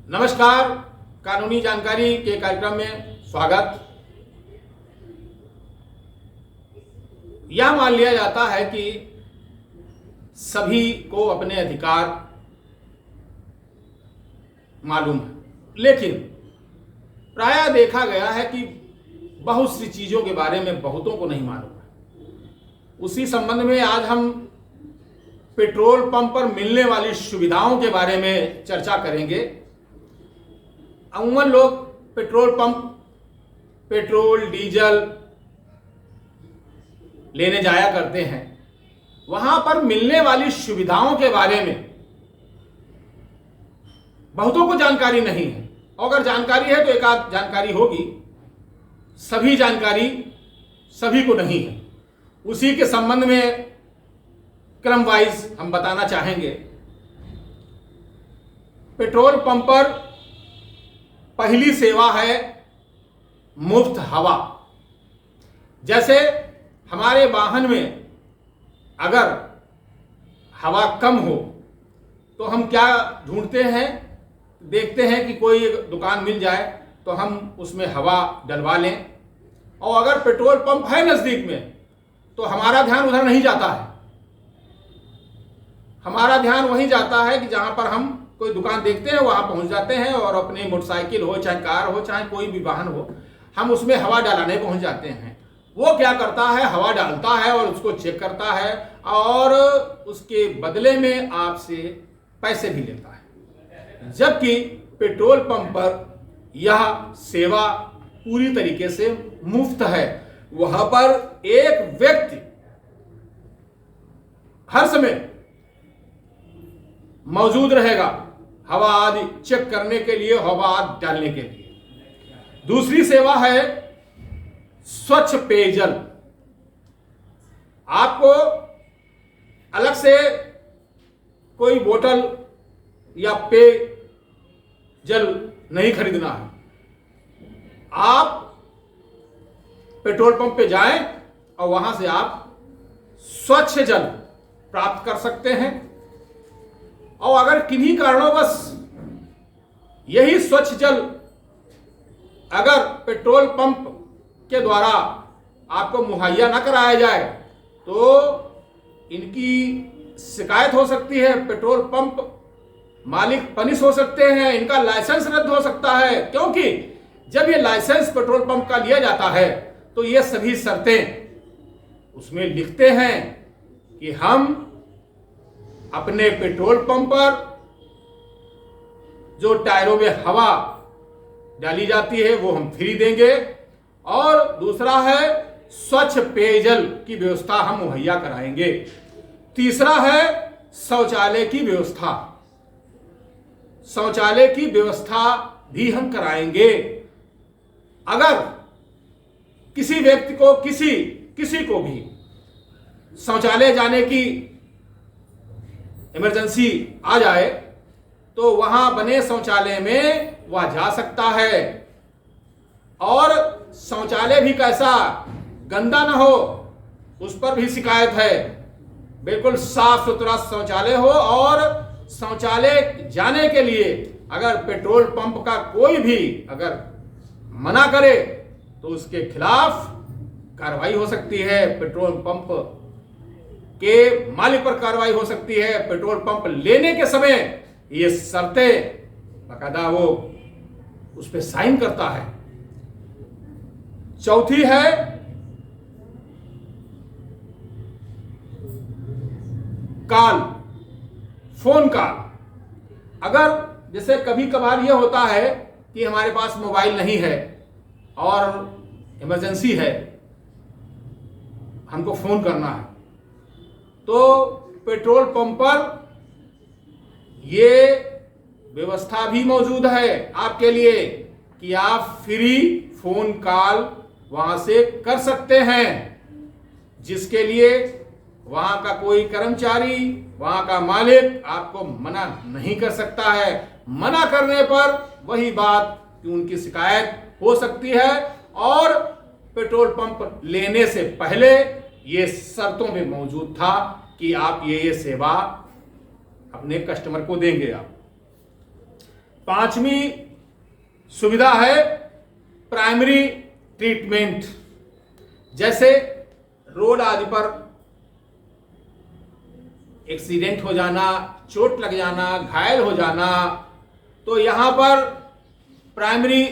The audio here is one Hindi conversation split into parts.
नमस्कार। कानूनी जानकारी के कार्यक्रम में स्वागत। यह मान लिया जाता है कि सभी को अपने अधिकार मालूम है, लेकिन प्रायः देखा गया है कि बहुत सी चीज़ों के बारे में बहुतों को नहीं मालूम है। उसी संबंध में आज हम पेट्रोल पंप पर मिलने वाली सुविधाओं के बारे में चर्चा करेंगे। अमूमन लोग पेट्रोल पंप पेट्रोल डीजल लेने जाया करते हैं, वहां पर मिलने वाली सुविधाओं के बारे में बहुतों को जानकारी नहीं है। अगर जानकारी है तो एक आध जानकारी होगी, सभी जानकारी सभी को नहीं है। उसी के संबंध में क्रम वाइज हम बताना चाहेंगे। पेट्रोल पंप पर पहली सेवा है मुफ्त हवा। जैसे हमारे वाहन में अगर हवा कम हो तो हम क्या ढूंढते हैं, देखते हैं कि कोई दुकान मिल जाए तो हम उसमें हवा डलवा लें। और अगर पेट्रोल पंप है नज़दीक में तो हमारा ध्यान उधर नहीं जाता है। हमारा ध्यान वहीं जाता है कि जहां पर हम कोई दुकान देखते हैं वहां पहुंच जाते हैं और अपनी मोटरसाइकिल हो चाहे कार हो चाहे कोई भी वाहन हो, हम उसमें हवा डालने पहुंच जाते हैं। वो क्या करता है, हवा डालता है और उसको चेक करता है और उसके बदले में आपसे पैसे भी लेता है। जबकि पेट्रोल पंप पर यह सेवा पूरी तरीके से मुफ्त है। वहां पर एक व्यक्ति हर समय मौजूद रहेगा हवा आदि चेक करने के लिए, हवा आदि डालने के लिए। दूसरी सेवा है स्वच्छ पेयजल। आपको अलग से कोई बोतल या पेय जल नहीं खरीदना है। आप पेट्रोल पंप पे जाएं और वहां से आप स्वच्छ जल प्राप्त कर सकते हैं। और अगर किन्हीं कारणोंवश यही स्वच्छ जल अगर पेट्रोल पंप के द्वारा आपको मुहैया न कराया जाए तो इनकी शिकायत हो सकती है। पेट्रोल पंप मालिक पनिश हो सकते हैं, इनका लाइसेंस रद्द हो सकता है। क्योंकि जब ये लाइसेंस पेट्रोल पंप का लिया जाता है तो ये सभी शर्तें उसमें लिखते हैं कि हम अपने पेट्रोल पंप पर जो टायरों में हवा डाली जाती है वो हम फ्री देंगे। और दूसरा है स्वच्छ पेयजल की व्यवस्था हम मुहैया कराएंगे। तीसरा है शौचालय की व्यवस्था। शौचालय की व्यवस्था भी हम कराएंगे। अगर किसी व्यक्ति को किसी को भी शौचालय जाने की इमरजेंसी आ जाए तो वहां बने शौचालय में वह जा सकता है। और शौचालय भी कैसा, गंदा ना हो उस पर भी शिकायत है। बिल्कुल साफ सुथरा शौचालय हो। और शौचालय जाने के लिए अगर पेट्रोल पंप का कोई भी अगर मना करे तो उसके खिलाफ कार्रवाई हो सकती है। पेट्रोल पंप के मालिक पर कार्रवाई हो सकती है। पेट्रोल पंप लेने के समय ये शर्तें बाकायदा वो उस पर साइन करता है। चौथी है कॉल, फोन कॉल। अगर जैसे कभी कभार ये होता है कि हमारे पास मोबाइल नहीं है और इमरजेंसी है, हमको फोन करना है, तो पेट्रोल पंप पर ये व्यवस्था भी मौजूद है आपके लिए कि आप फ्री फोन कॉल वहां से कर सकते हैं। जिसके लिए वहां का कोई कर्मचारी, वहां का मालिक आपको मना नहीं कर सकता है। मना करने पर वही बात कि उनकी शिकायत हो सकती है। और पेट्रोल पंप लेने से पहले ये शर्तों में मौजूद था कि आप ये सेवा अपने कस्टमर को देंगे। आप पांचवी सुविधा है प्राइमरी ट्रीटमेंट। जैसे रोड आदि पर एक्सीडेंट हो जाना, चोट लग जाना, घायल हो जाना, तो यहां पर प्राइमरी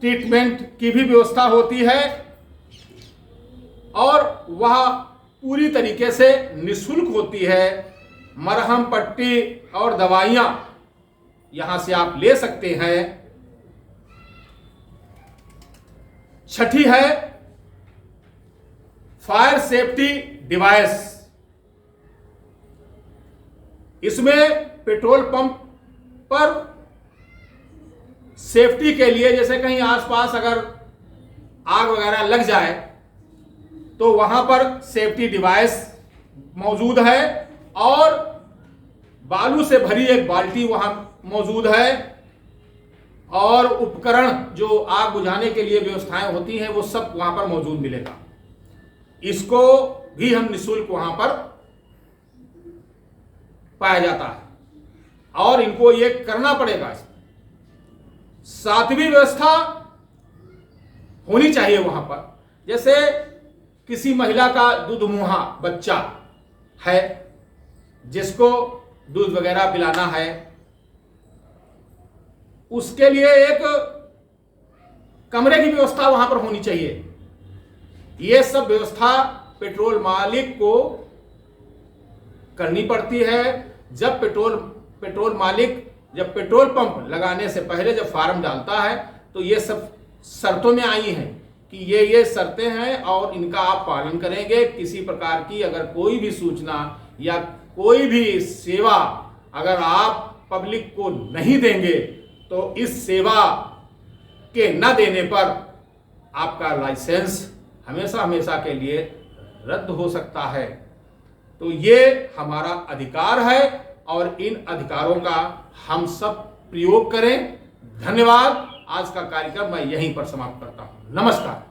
ट्रीटमेंट की भी व्यवस्था होती है और वह पूरी तरीके से निःशुल्क होती है। मरहम, पट्टी और दवाइयां यहां से आप ले सकते हैं। छठी है फायर सेफ्टी डिवाइस। इसमें पेट्रोल पंप पर सेफ्टी के लिए, जैसे कहीं आसपास अगर आग वगैरह लग जाए तो वहां पर सेफ्टी डिवाइस मौजूद है और बालू से भरी एक बाल्टी वहां मौजूद है और उपकरण जो आग बुझाने के लिए व्यवस्थाएं होती हैं वो सब वहां पर मौजूद मिलेगा। इसको भी हम निःशुल्क वहां पर पाया जाता है और इनको ये करना पड़ेगा। सातवीं व्यवस्था होनी चाहिए वहां पर, जैसे किसी महिला का दूधमुहा बच्चा है जिसको दूध वगैरह पिलाना है, उसके लिए एक कमरे की व्यवस्था वहां पर होनी चाहिए। यह सब व्यवस्था पेट्रोल मालिक को करनी पड़ती है। जब पेट्रोल मालिक जब पेट्रोल पंप लगाने से पहले जब फार्म डालता है तो ये सब शर्तों में आई हैं कि ये शर्तें हैं और इनका आप पालन करेंगे। किसी प्रकार की अगर कोई भी सूचना या कोई भी सेवा अगर आप पब्लिक को नहीं देंगे तो इस सेवा के न देने पर आपका लाइसेंस हमेशा हमेशा के लिए रद्द हो सकता है। तो ये हमारा अधिकार है और इन अधिकारों का हम सब प्रयोग करें। धन्यवाद। आज का कार्यक्रम मैं यहीं पर समाप्त करता हूं। नमस्कार।